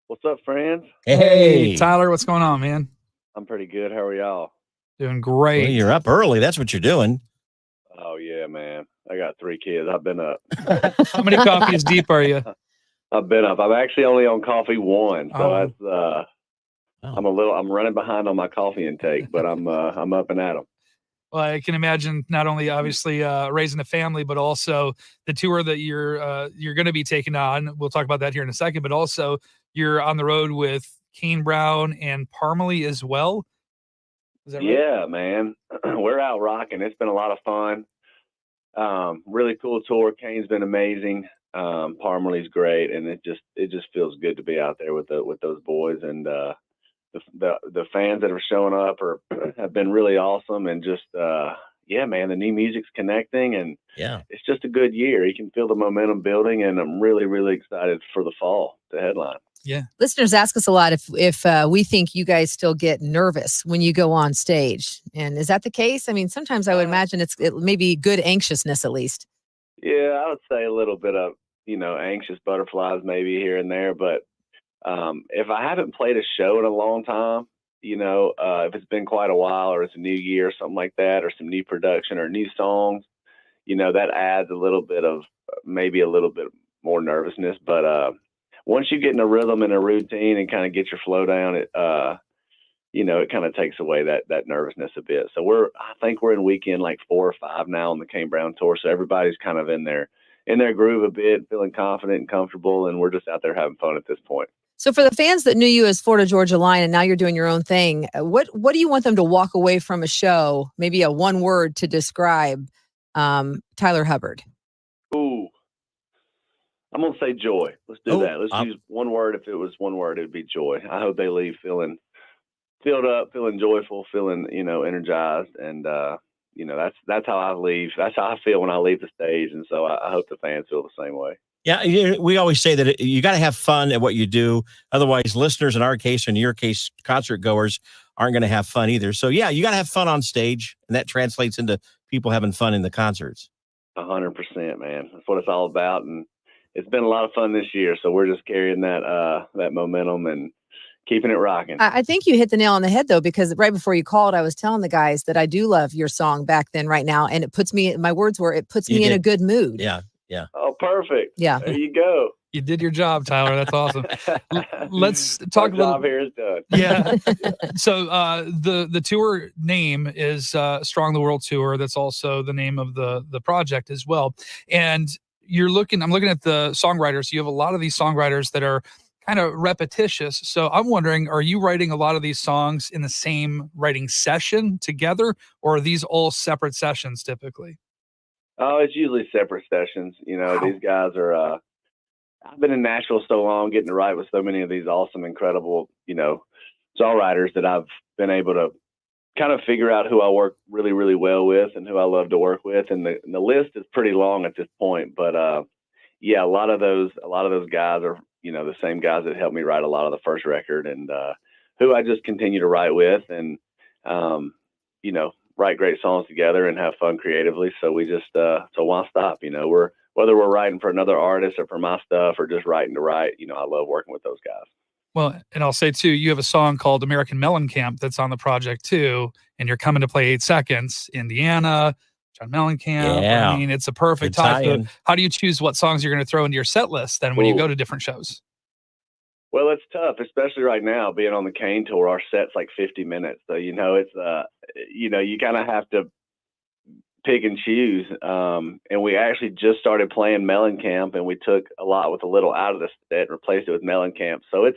What's up, friends? Hey, Tyler, what's going on, man? I'm pretty good. How are y'all? Doing great. Well, you're up early. That's what you're doing. Oh, yeah, man. I got 3 kids. I've been up. How many coffees deep are you? I've been up. I'm actually only on coffee 1, so Oh. I'm running behind on my coffee intake, but I'm up and at 'em. Well, I can imagine not only obviously raising a family, but also the tour that you're going to be taking on. We'll talk about that here in a second, but also you're on the road with Kane Brown and Parmalee as well. Is that right? Yeah, man. We're out rocking. It's been a lot of fun. Really cool tour. Kane's been amazing. Parmalee's great, and it just feels good to be out there with those boys, and the fans that have shown up have been really awesome, and just yeah, man, the new music's connecting, and it's just a good year. You can feel the momentum building, and I'm really, really excited for the fall to headline. Yeah. Listeners ask us a lot if we think you guys still get nervous when you go on stage. And is that the case? I mean, sometimes I would imagine it may be good anxiousness at least. Yeah, I would say a little bit of, anxious butterflies maybe here and there. But if I haven't played a show in a long time, if it's been quite a while or it's a new year or something like that, or some new production or new songs, that adds a little bit of maybe a little bit more nervousness. But once you get in a rhythm and a routine and kind of get your flow down, it kind of takes away that nervousness a bit. So I think we're in weekend like 4 or 5 now on the Kane Brown tour. So everybody's kind of in their groove a bit, feeling confident and comfortable, and we're just out there having fun at this point. So for the fans that knew you as Florida Georgia Line and now you're doing your own thing, what do you want them to walk away from a show? Maybe a one word to describe Tyler Hubbard. Ooh. I'm going to say joy. Let's do that. Let's use one word. If it was one word, it would be joy. I hope they leave feeling filled up, feeling joyful, feeling, energized. And, that's how I leave. That's how I feel when I leave the stage. And so I hope the fans feel the same way. Yeah, we always say that you got to have fun at what you do. Otherwise, listeners in our case, or in your case, concert goers aren't going to have fun either. So, yeah, you got to have fun on stage. And that translates into people having fun in the concerts. 100%, man. That's what it's all about. And it's been a lot of fun this year, so we're just carrying that momentum and keeping it rocking. I think you hit the nail on the head, though, because right before you called, I was telling the guys that I do love your song Back Then Right Now, and it puts me, my words were, it puts me in a good mood. Yeah. Oh, perfect. Yeah. There you go. You did your job, Tyler. That's awesome. Let's talk My a little. job here is done. Yeah. So the tour name is Strong the World Tour. That's also the name of the project as well. And I'm looking at the songwriters. You have a lot of these songwriters that are kind of repetitious. So I'm wondering, are you writing a lot of these songs in the same writing session together, or are these all separate sessions typically? Oh, it's usually separate sessions. These guys are, I've been in Nashville so long, getting to write with so many of these awesome, incredible, songwriters that I've been able to kind of figure out who I work really, really well with and who I love to work with. And the list is pretty long at this point, but, yeah, a lot of those guys are, the same guys that helped me write a lot of the first record, and, who I just continue to write with and, write great songs together and have fun creatively. So we just, so why stop? Whether we're writing for another artist or for my stuff or just writing to write, I love working with those guys. Well, and I'll say too, you have a song called American Mellencamp that's on the project too, and you're coming to play 8 Seconds, Indiana, John Mellencamp. Yeah. I mean, it's a perfect time. How do you choose what songs you're going to throw into your set list then when you go to different shows? Well, it's tough, especially right now, being on the Kane tour. Our set's like 50 minutes. So, it's, you kind of have to pick and choose. And we actually just started playing Mellencamp, and we took a lot with a little out of the set and replaced it with Mellencamp. So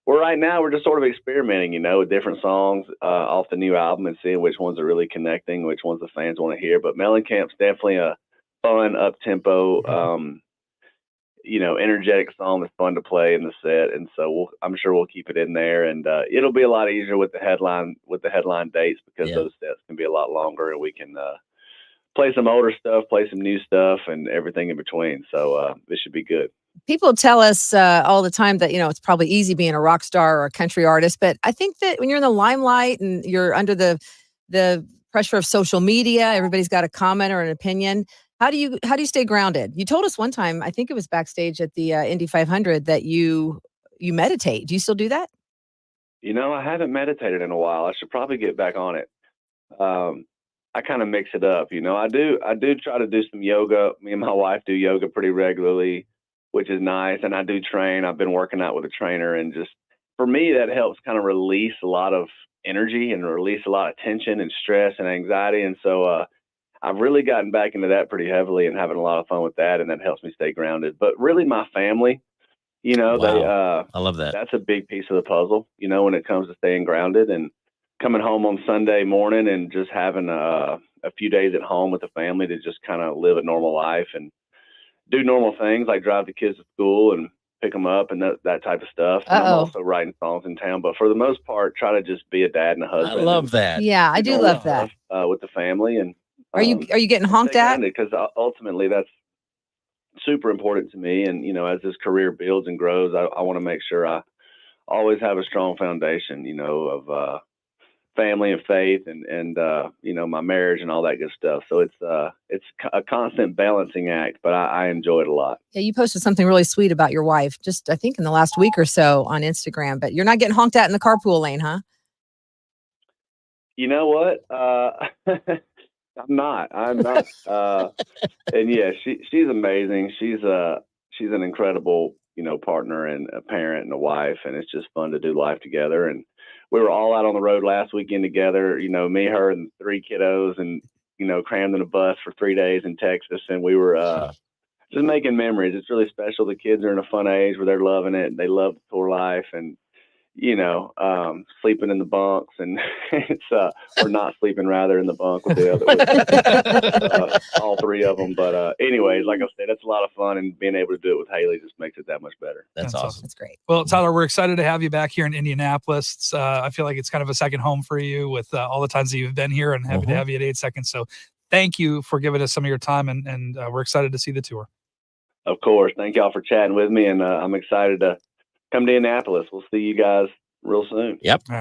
we're just sort of experimenting, with different songs off the new album and seeing which ones are really connecting, which ones the fans want to hear. But Mellencamp's definitely a fun, up-tempo, energetic song that's fun to play in the set. And so I'm sure we'll keep it in there. And it'll be a lot easier with the headline dates because those sets can be a lot longer, and we can play some older stuff, play some new stuff, and everything in between. So this should be good. People tell us all the time that, it's probably easy being a rock star or a country artist. But I think that when you're in the limelight and you're under the pressure of social media, everybody's got a comment or an opinion. How do you stay grounded? You told us one time, I think it was backstage at the Indy 500, that you you meditate. Do you still do that? You know, I haven't meditated in a while. I should probably get back on it. I kind of mix it up. You know, I do try to do some yoga. Me and my wife do yoga pretty regularly, which is nice. And I do train. I've been working out with a trainer, and just for me, that helps kind of release a lot of energy and release a lot of tension and stress and anxiety. And so, I've really gotten back into that pretty heavily and having a lot of fun with that. And that helps me stay grounded. But really my family, you know, Wow. I love that. that's a big piece of the puzzle, you know, when it comes to staying grounded and coming home on Sunday morning and just having a few days at home with the family to just kind of live a normal life and do normal things like drive the kids to school and pick them up and that type of stuff. And I'm also writing songs in town, but for the most part, try to just be a dad and a I husband. love that. Yeah, I do normal love that. stuff, with the family. And Are you getting honked at? Because ultimately that's super important to me. And, you know, as this career builds and grows, I want to make sure I always have a strong foundation, you know, of family and faith and you know, my marriage and all that good stuff. So it's a constant balancing act, but I enjoy it a lot. Yeah, you posted something really sweet about your wife just, I think, in the last week or so on Instagram, but you're not getting honked at in the carpool lane, huh? You know what? I'm not. And yeah, she's amazing. She's an incredible, you know, partner and a parent and a wife, and it's just fun to do life together. And we were all out on the road last weekend together, you know, me, her, and 3 kiddos, and, you know, crammed in a bus for 3 days in Texas. And we were just making memories. It's really special. The kids are in a fun age where they're loving it. They love the tour life, and, you know, sleeping in the bunks, and it's or not sleeping rather in the bunk with the other, all 3 of them. But anyways, like I said, it's a lot of fun, and being able to do it with Haley just makes it that much better. That's awesome. That's great. Well, Tyler, we're excited to have you back here in Indianapolis. I feel like it's kind of a second home for you with all the times that you've been here, and happy to have you at 8 Seconds. So thank you for giving us some of your time, and we're excited to see the tour. Of course. Thank y'all for chatting with me, and I'm excited to come to Indianapolis. We'll see you guys real soon. Yep. You